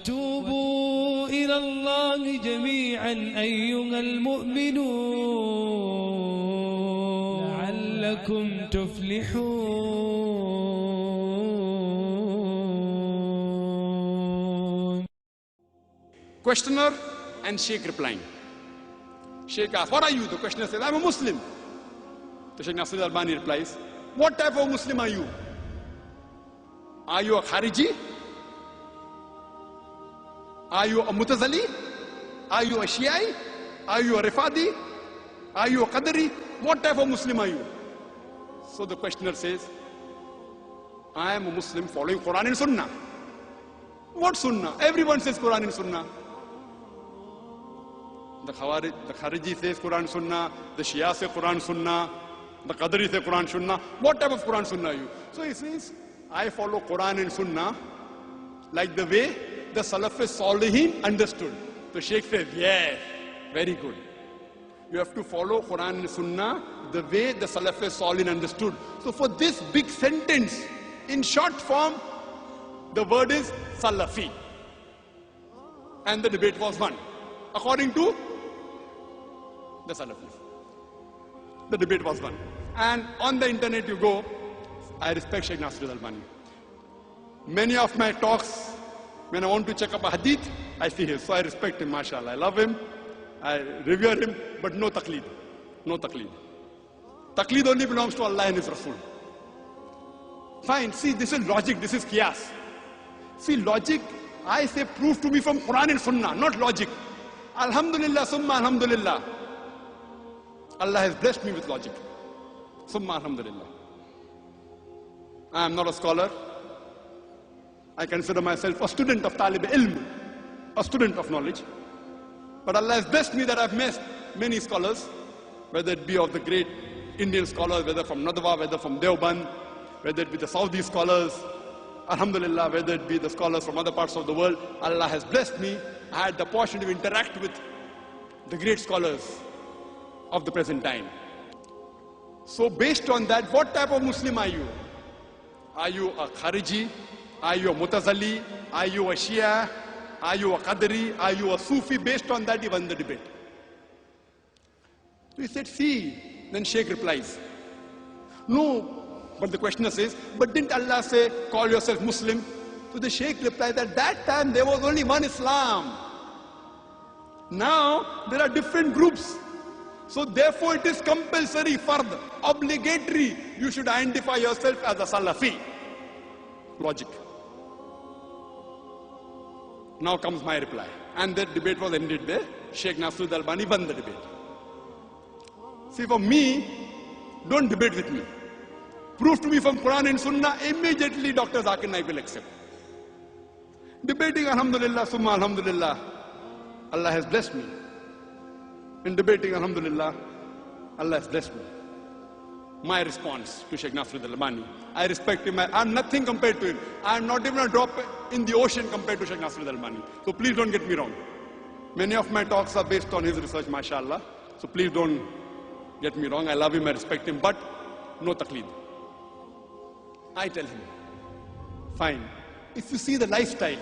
توبوا إلى الله جميعا أيها المؤمنون لعلكم تفلحون. Questioner and Sheikh replying. Sheikh asks, what are you? The questioner says, I'm a Muslim. The Sheikh Nasir Albani replies, what type of Muslim are you? Are you a Khariji? Are you a Mutazali? Are you a Shia? Are you a Rifadi? Are you a Qadri? What type of Muslim are you? So the questioner says, I am a Muslim following Quran and Sunnah. What Sunnah? Everyone says Quran and Sunnah. The Khariji says Quran Sunnah, the Shia says Quran Sunnah, the Qadri says Quran Sunnah. What type of Quran Sunnah are you? So he says, I follow Quran and Sunnah like the way the Salafi Salihin understood. The Sheikh says, yes, very good. You have to follow Quran and Sunnah the way the Salafi Salihin understood. So for this big sentence, in short form, the word is Salafi. And the debate was won. According to the Salafis. The debate was won. And on the internet you go, I respect Sheikh Nasir Albani. Many of my talks, when I want to check up a hadith, I see him. So I respect him, mashallah. I love him, I revere him, but no taqleed. No taqleed. Taqleed only belongs to Allah and His Rasul. Fine, see, this is logic, this is qiyas. See, logic, I say, prove to me from Quran and Sunnah, not logic. Alhamdulillah, summa alhamdulillah. Allah has blessed me with logic. Summa alhamdulillah. I am not a scholar. I consider myself a student of talib ilm, a student of knowledge. But Allah has blessed me that I've met many scholars, whether it be of the great Indian scholars, whether from Nadwa, whether from Deobandi, whether it be the Saudi scholars, alhamdulillah, whether it be the scholars from other parts of the world. Allah has blessed me. I had the opportunity to interact with the great scholars of the present time. So based on that, what type of Muslim are you? Are you a Khariji? Are you a Mutazali? Are you a Shia? Are you a Qadri? Are you a Sufi? Based on that, he won the debate. So he said, see. Then Sheikh replies, no. But the questioner says, but didn't Allah say, call yourself Muslim? So the Sheikh replied that that time there was only one Islam. Now there are different groups. So therefore it is compulsory, fard, obligatory. You should identify yourself as a Salafi. Logic. Now comes my reply. And that debate was ended there. Sheikh Nasir Albani won the debate. See, for me, don't debate with me. Prove to me from Quran and Sunnah, immediately Dr. Zakir Naik will accept. Debating, alhamdulillah, summa alhamdulillah, Allah has blessed me. In debating, alhamdulillah, Allah has blessed me. My response to Sheikh Nasir Albani, I respect him, I am nothing compared to him. I am not even a drop in the ocean compared to Sheikh Nasir Albani. So please don't get me wrong. Many of my talks are based on his research, mashallah. So please don't get me wrong. I love him, I respect him, but no taqleed. I tell him, fine, if you see the lifestyle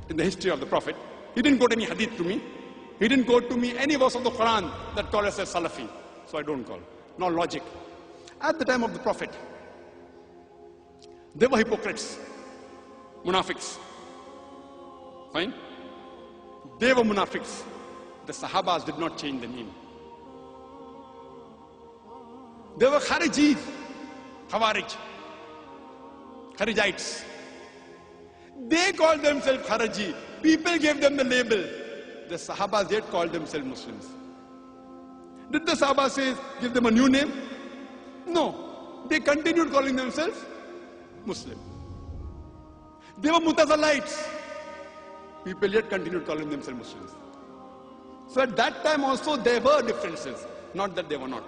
in the history of the Prophet, he didn't quote any hadith to me. He didn't quote to me any verse of the Quran that called us as Salafi. So I don't call. No logic. At the time of the Prophet, they were hypocrites, munafiqs. Fine? They were munafiqs. The Sahabas did not change the name. They were Kharijis, Khawarij. Kharijites. They called themselves Khariji. People gave them the label. The Sahabas yet called themselves Muslims. Did the Sahabas say, give them a new name? No. They continued calling themselves Muslim. They were Mutazalites. People yet continued calling themselves Muslims. So at that time also there were differences. Not that they were not.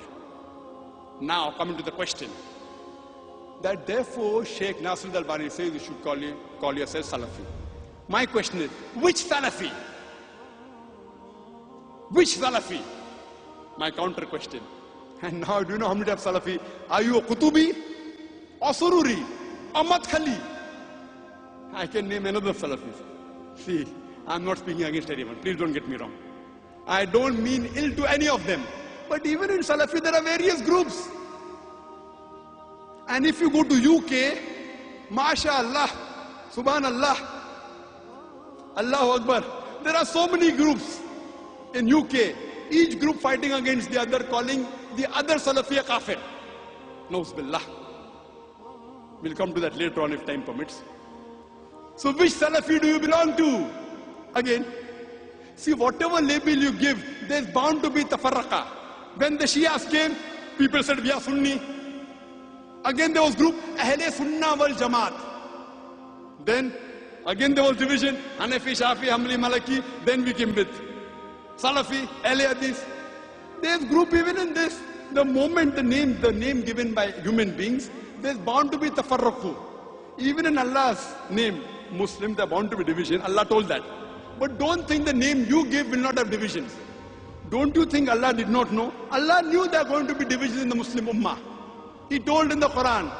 Now coming to the question. That therefore Sheikh Nasir Albani says you should call yourself Salafi. My question is, which Salafi? Which Salafi? My counter question. And now do you know how many types of Salafi? Are you a Qutubi or Sururi or Madkhali? I can name another Salafis. See, I'm not speaking against anyone. Please don't get me wrong. I don't mean ill to any of them. But even in Salafi, there are various groups. And if you go to UK, MashaAllah, Subhanallah, Allahu Akbar, there are so many groups in UK, each group fighting against the other, calling the other Salafi a kafir. Nauz billah. We'll come to that later on if time permits. So which Salafi do you belong to? Again, see, whatever label you give, there's bound to be tafarraqa. When the Shias came, people said, we are Sunni. Again there was group, Ahle Sunnah wal Jamaat. Then, again there was division, Hanafi, Shafi, Hanbali, Maliki. Then we came with Salafi, Ahle Hadith. There's group even in this. The moment the name given by human beings, there's bound to be tafarruqu. Even in Allah's name, Muslim, there's bound to be division. Allah told that. But don't think the name you give will not have divisions. Don't you think Allah did not know? Allah knew there are going to be divisions in the Muslim Ummah. He told in the Quran.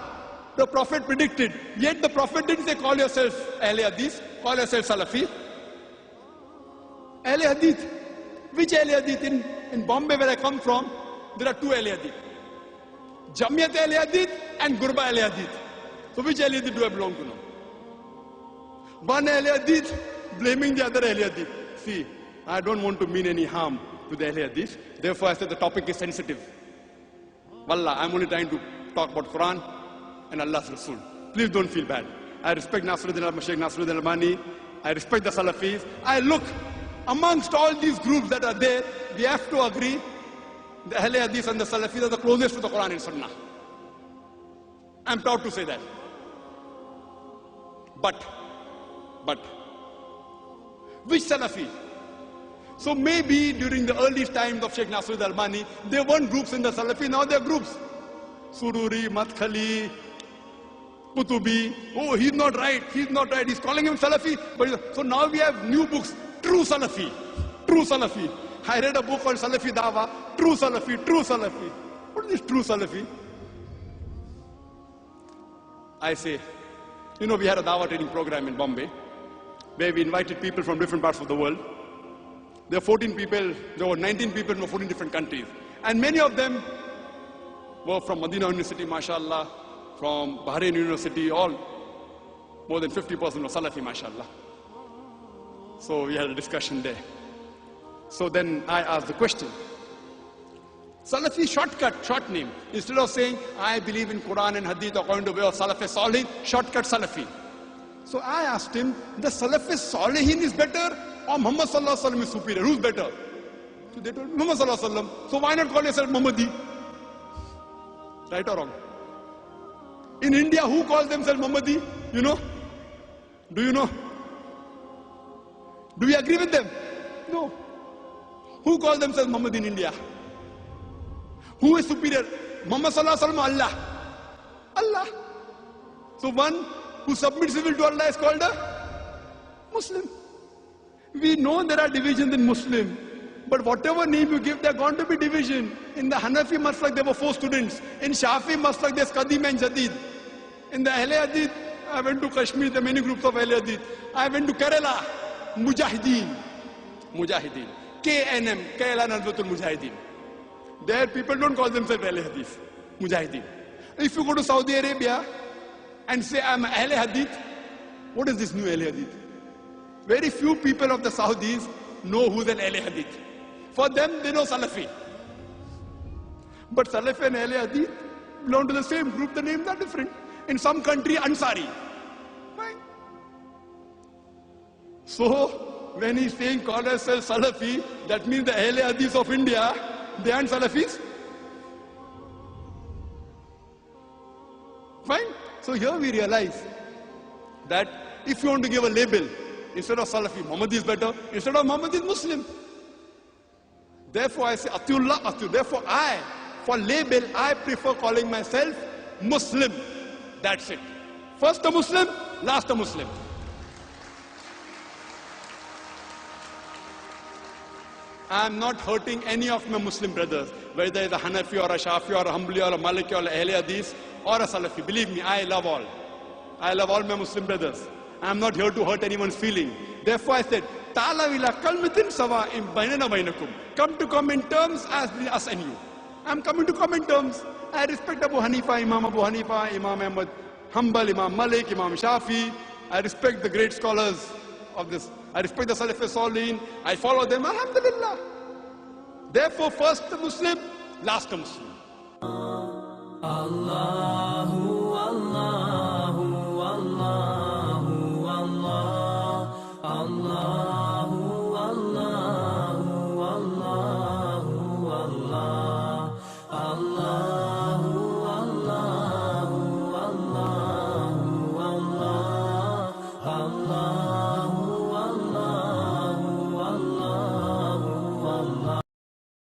The Prophet predicted. Yet the Prophet didn't say, call yourself Ahle Hadith, call yourself Salafi. Ahle Hadith. Which Ahle Hadith? In Bombay where I come from, there are two Ahle Hadith. Jamiyat Ahle Hadith and Gurba Ahle Hadith. So which Ahle Hadith do I belong to now? One Ahle Hadith blaming the other Ahle Hadith. See, I don't want to mean any harm to the Ahle Hadith. Therefore I said the topic is sensitive. Wallah, I'm only trying to talk about Quran and Allah's Rasul. Please don't feel bad. I respect Sheikh Nasruddin Albani. I respect the Salafis. I look amongst all these groups that are there, we have to agree the Ahle Hadith and the Salafis are the closest to the Quran and Sunnah. I'm proud to say that. But, which Salafi? So maybe during the early times of Sheikh Nasruddin Albani, there weren't groups in the Salafi, now there are groups. Sururi, Madkhali, Kutubi. Oh, he's not right, he's calling him Salafi. So now we have new books, True Salafi. I read a book called Salafi Dawa, True Salafi. What is this True Salafi? I say, you know, we had a Dawa training program in Bombay, where we invited people from different parts of the world. There were 19 people from 14 different countries. And many of them were from Medina University, mashallah, from Bahrain University, all more than 50% were Salafi, mashallah. So we had a discussion there. So then I asked the question, Salafi short name. Instead of saying, I believe in Quran and Hadith according to the way of Salafi Salihin, shortcut Salafi. So I asked him, the Salafi Salihin is better or Muhammad Sallallahu Alaihi Wasallam is superior? Who's better? So they told me, Muhammad Sallallahu Alaihi Wasallam. So why not call yourself Muhammadi? Right or wrong? In India, who calls themselves Muhammadi? You know? Do you know? Do we agree with them? No. Who calls themselves Muhammad in India? Who is superior? Muhammad Sallallahu Alaihi Wasallam, Allah. So one who submits his will to Allah is called a Muslim. We know there are divisions in Muslim, but whatever name you give, there are going to be division. In the Hanafi Maslak, there were 4 students. In Shafi Maslak, there's Qadim and Jadid. In the Ahle Hadith, I went to Kashmir, there are many groups of Ahle Hadith. I went to Kerala, Mujahideen. KNM, Kerala Nadwatul Mujahideen. There people don't call themselves Ahle Hadith, Mujahideen. If you go to Saudi Arabia and say, I'm Ahle Hadith, what is this new Ahle Hadith? Very few people of the Saudis know who's an Ahle Hadith. For them, they know Salafi. But Salafi and Ahle Hadith belong to the same group, the names are different. In some country, Ansari. Fine. So, when he's saying call ourselves Salafi, that means the Ahle Hadith of India, they aren't Salafis? Fine. So here we realize that if you want to give a label, instead of Salafi, Muhammad is better. Instead of Muhammad is Muslim. Therefore I say, Atiullah, Atiullah. Therefore for label, I prefer calling myself Muslim. That's it. First a Muslim, last a Muslim. I am not hurting any of my Muslim brothers, whether it's a Hanafi or a Shafi or a Hanbali or a Maliki or a Ahle Hadith or a Salafi. Believe me, I love all. I love all my Muslim brothers. I'm not here to hurt anyone's feeling. Therefore I said, Ta'ala ila kalmatin sawa in bainana bainakum. Come to common terms as us and you. I'm coming to common terms. I respect Abu Hanifa, Imam Abu Hanifa, Imam Ahmad Hanbal, Imam Malik, Imam Shafi. I respect the great scholars of this. I respect the Salafi Salihin. I follow them, alhamdulillah. Therefore, first the Muslim, last the Muslim. Allahu, Allahu, Allahu, Allah, Allahu, Allahu, Allahu, Allah, Allah.